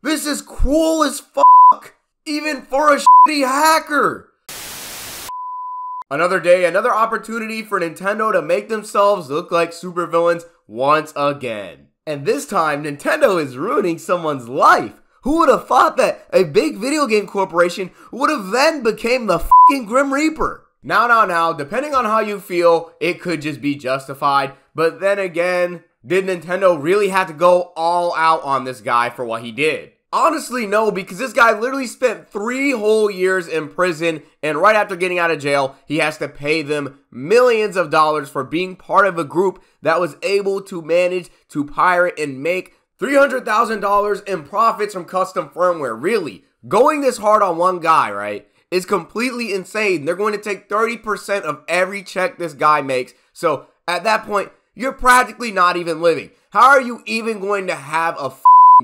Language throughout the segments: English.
This is cruel as fuck, even for a shitty hacker. Another day, another opportunity for Nintendo to make themselves look like supervillains once again. And this time, Nintendo is ruining someone's life. Who would have thought that a big video game corporation would have then became the fucking Grim Reaper? Now, depending on how you feel, it could just be justified. But then again, did Nintendo really have to go all out on this guy for what he did? Honestly, no, because this guy literally spent 3 whole years in prison, and right after getting out of jail, he has to pay them millions of dollars for being part of a group that was able to manage to pirate and make $300,000 in profits from custom firmware. Really, going this hard on one guy, right, is completely insane. They're going to take 30% of every check this guy makes. So at that point, you're practically not even living. How are you even going to have a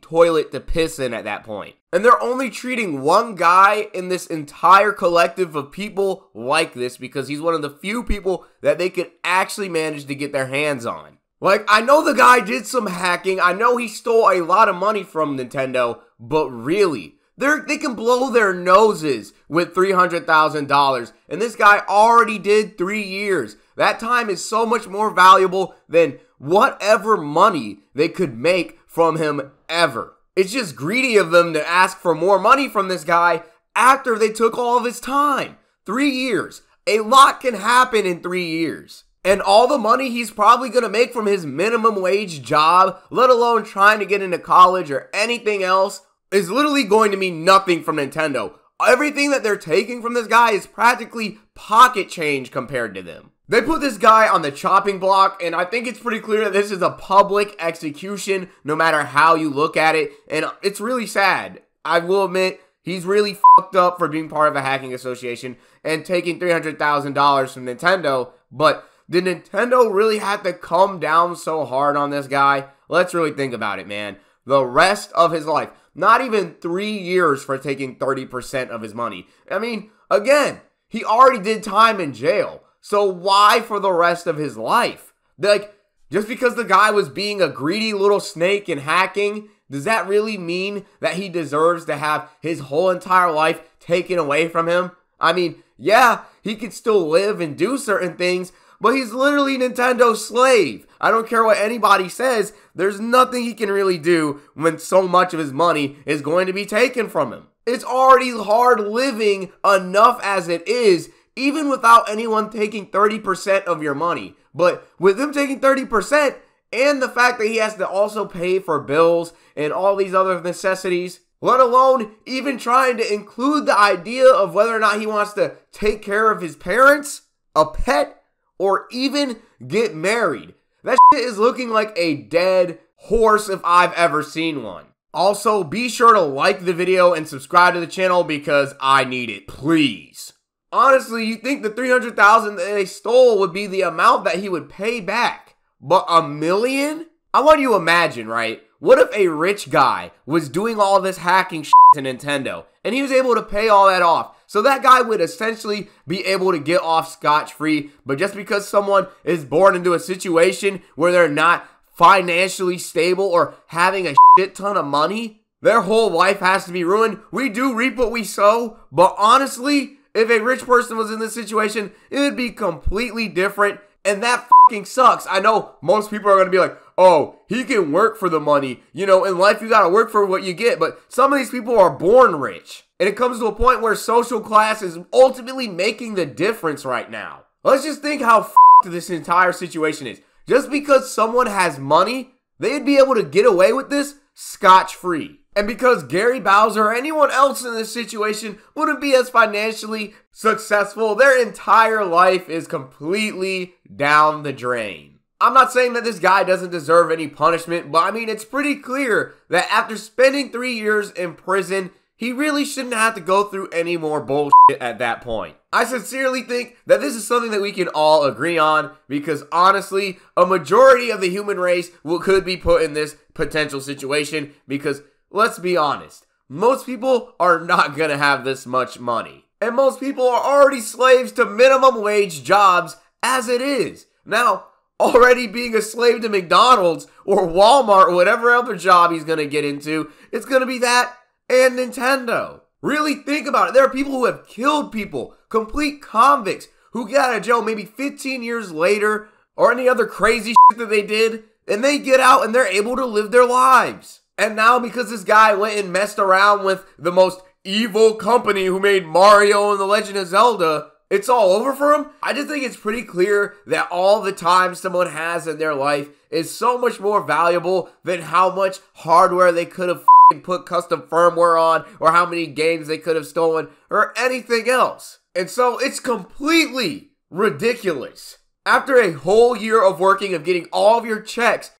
toilet to piss in at that point? And they're only treating one guy in this entire collective of people like this because he's one of the few people that they could actually manage to get their hands on. Like, I know the guy did some hacking, I know he stole a lot of money from Nintendo, but really, they can blow their noses with $300,000, and this guy already did 3 years. That time is so much more valuable than whatever money they could make from him ever. It's just greedy of them to ask for more money from this guy after they took all of his time. 3 years. A lot can happen in 3 years. And all the money he's probably going to make from his minimum wage job, let alone trying to get into college or anything else, is literally going to mean nothing from Nintendo. Everything that they're taking from this guy is practically pocket change compared to them. They put this guy on the chopping block, and I think it's pretty clear that this is a public execution, no matter how you look at it, and it's really sad. I will admit, he's really fucked up for being part of a hacking association and taking $300,000 from Nintendo, but did Nintendo really have to come down so hard on this guy? Let's really think about it, man. The rest of his life, not even 3 years for taking 30% of his money. I mean, again, he already did time in jail. So why for the rest of his life? Like, just because the guy was being a greedy little snake and hacking, does that really mean that he deserves to have his whole entire life taken away from him? I mean, yeah, he could still live and do certain things, but he's literally Nintendo's slave. I don't care what anybody says, there's nothing he can really do when so much of his money is going to be taken from him. It's already hard living enough as it is, even without anyone taking 30% of your money. But with him taking 30% and the fact that he has to also pay for bills and all these other necessities, let alone even trying to include the idea of whether or not he wants to take care of his parents, a pet, or even get married. That shit is looking like a dead horse if I've ever seen one. Also, be sure to like the video and subscribe to the channel because I need it, please. Honestly, you think the $300,000 that they stole would be the amount that he would pay back, but $1 million? I want you to imagine, right? What if a rich guy was doing all this hacking shit to Nintendo and he was able to pay all that off? So that guy would essentially be able to get off scotch-free, but just because someone is born into a situation where they're not financially stable or having a shit ton of money, their whole life has to be ruined. We do reap what we sow, but honestly, if a rich person was in this situation, it would be completely different, and that fucking sucks. I know most people are going to be like, oh, he can work for the money. You know, in life you got to work for what you get, but some of these people are born rich. And it comes to a point where social class is ultimately making the difference right now. Let's just think how f***ed this entire situation is. Just because someone has money, they'd be able to get away with this scotch-free. And because Gary Bowser or anyone else in this situation wouldn't be as financially successful, their entire life is completely down the drain. I'm not saying that this guy doesn't deserve any punishment, but I mean, it's pretty clear that after spending 3 years in prison, he really shouldn't have to go through any more bullshit at that point. I sincerely think that this is something that we can all agree on because honestly, a majority of the human race could be put in this potential situation because let's be honest, most people are not going to have this much money. And most people are already slaves to minimum wage jobs as it is. Now, already being a slave to McDonald's or Walmart or whatever other job he's going to get into. It's going to be that and Nintendo. Really think about it. There are people who have killed people, complete convicts, who get out of jail maybe 15 years later or any other crazy shit that they did, and they get out and they're able to live their lives. And now because this guy went and messed around with the most evil company who made Mario and The Legend of Zelda, it's all over for him? I just think it's pretty clear that all the time someone has in their life is so much more valuable than how much hardware they could have put custom firmware on, or how many games they could have stolen, or anything else. And so it's completely ridiculous. After a whole year of working, of getting all of your checks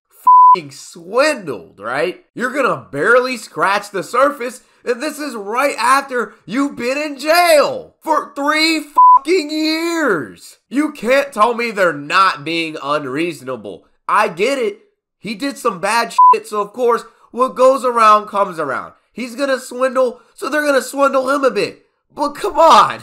swindled, right? You're gonna barely scratch the surface, and this is right after you've been in jail for 3 years. You can't tell me they're not being unreasonable. I get it. He did some bad shit, so of course, what goes around comes around. He's gonna swindle, so they're gonna swindle him a bit. But come on.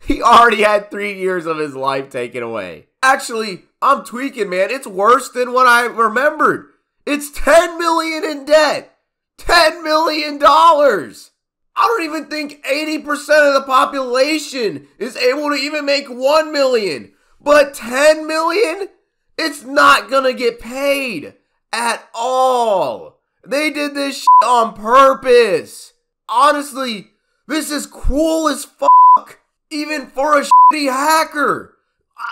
He already had 3 years of his life taken away. Actually, I'm tweaking, man. It's worse than what I remembered. It's $10 million in debt. $10 million. I don't even think 80% of the population is able to even make $1 million. But $10 million? It's not gonna get paid at all. They did this shit on purpose. Honestly, this is cruel as fuck. Even for a shitty hacker.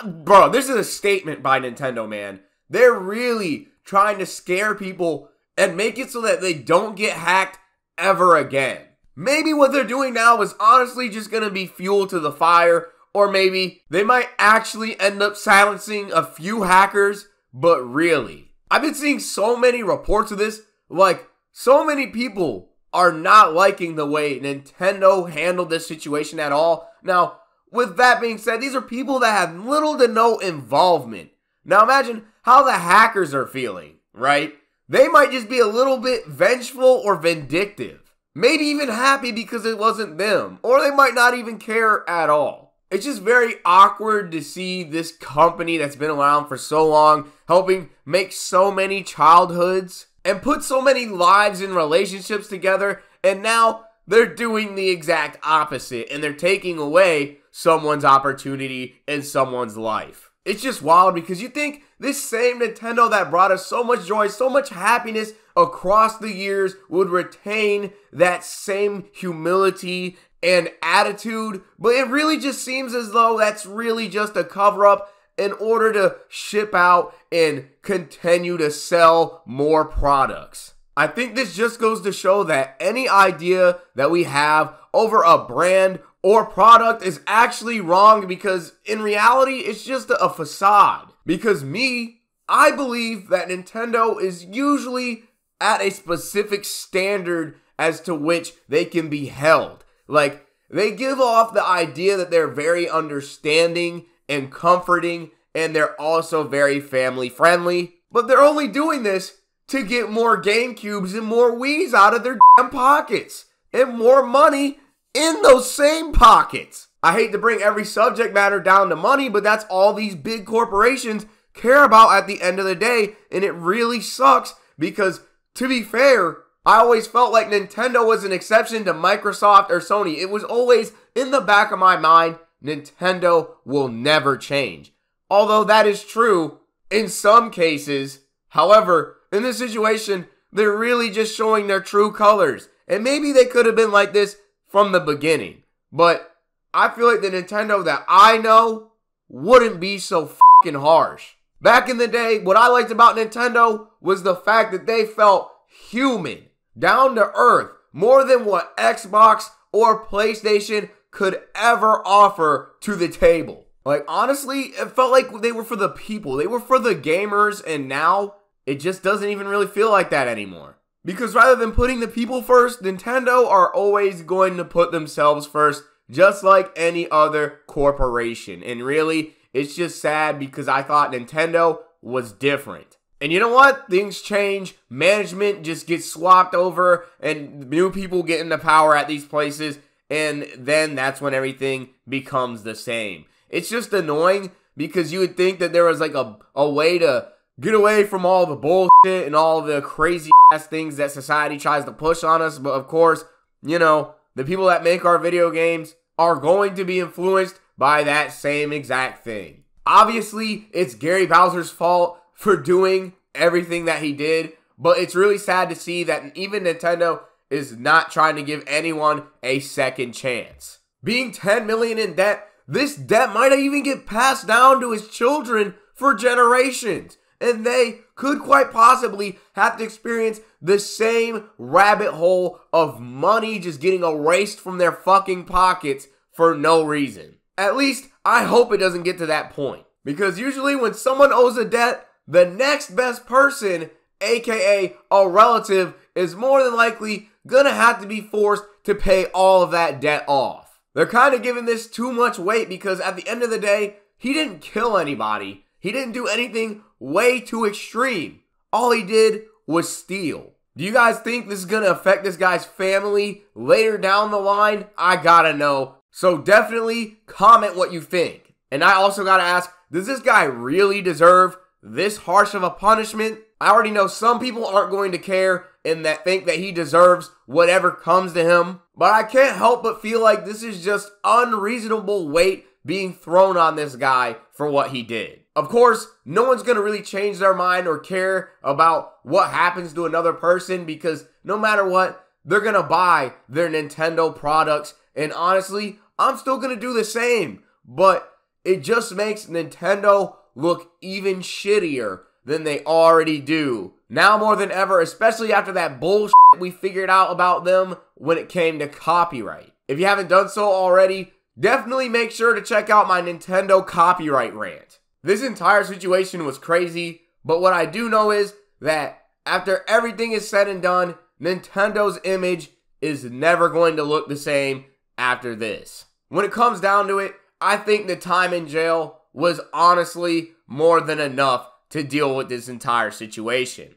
Bro, this is a statement by Nintendo, man. They're really trying to scare people and make it so that they don't get hacked ever again. Maybe what they're doing now is honestly just going to be fuel to the fire, or maybe they might actually end up silencing a few hackers, but really. I've been seeing so many reports of this, like so many people are not liking the way Nintendo handled this situation at all. Now, with that being said, these are people that have little to no involvement. Now imagine how the hackers are feeling, right? They might just be a little bit vengeful or vindictive. Maybe even happy because it wasn't them. Or they might not even care at all. It's just very awkward to see this company that's been around for so long, helping make so many childhoods and put so many lives and relationships together, and now they're doing the exact opposite, and they're taking away someone's opportunity in someone's life. It's just wild because you think this same Nintendo that brought us so much joy, so much happiness across the years would retain that same humility and attitude, but it really just seems as though that's really just a cover-up in order to ship out and continue to sell more products. I think this just goes to show that any idea that we have over a brand or product is actually wrong, because in reality, it's just a facade. Because I believe that Nintendo is usually at a specific standard as to which they can be held. Like, they give off the idea that they're very understanding and comforting, and they're also very family friendly, but they're only doing this to get more GameCubes and more Wiis out of their damn pockets, and more money in those same pockets. I hate to bring every subject matter down to money, but that's all these big corporations care about at the end of the day, and it really sucks because, to be fair, I always felt like Nintendo was an exception to Microsoft or Sony. It was always in the back of my mind, Nintendo will never change. Although that is true in some cases. However, in this situation, they're really just showing their true colors. And maybe they could have been like this from the beginning. But I feel like the Nintendo that I know wouldn't be so fucking harsh. Back in the day, what I liked about Nintendo was the fact that they felt human, down to earth, more than what Xbox or PlayStation could ever offer to the table. Like, honestly, it felt like they were for the people. They were for the gamers, and now it just doesn't even really feel like that anymore. Because rather than putting the people first, Nintendo are always going to put themselves first, just like any other corporation. And really, it's just sad because I thought Nintendo was different. And you know what? Things change. Management just gets swapped over and new people get into power at these places. And then that's when everything becomes the same. It's just annoying because you would think that there was like a way to get away from all the bullshit and all the crazy ass things that society tries to push on us. But of course, you know, the people that make our video games are going to be influenced by that same exact thing. Obviously, it's Gary Bowser's fault for doing everything that he did, but it's really sad to see that even Nintendo is not trying to give anyone a second chance. Being 10 million in debt, this debt might even get passed down to his children for generations, and they could quite possibly have to experience the same rabbit hole of money just getting erased from their fucking pockets for no reason. At least, I hope it doesn't get to that point. Because usually when someone owes a debt, the next best person, aka a relative, is more than likely gonna have to be forced to pay all of that debt off. They're kind of giving this too much weight because at the end of the day, he didn't kill anybody. He didn't do anything way too extreme. All he did was steal. Do you guys think this is gonna affect this guy's family later down the line? I gotta know. So definitely comment what you think. And I also gotta ask, does this guy really deserve this harsh of a punishment? I already know some people aren't going to care and that think that he deserves whatever comes to him. But I can't help but feel like this is just unreasonable weight being thrown on this guy for what he did. Of course, no one's going to really change their mind or care about what happens to another person because no matter what, they're going to buy their Nintendo products. And honestly, I'm still going to do the same. But it just makes Nintendo look even shittier than they already do. Now more than ever, especially after that bullshit we figured out about them when it came to copyright. If you haven't done so already, definitely make sure to check out my Nintendo copyright rant. This entire situation was crazy, but what I do know is that after everything is said and done, Nintendo's image is never going to look the same after this. When it comes down to it, I think the time in jail was honestly more than enough to deal with this entire situation.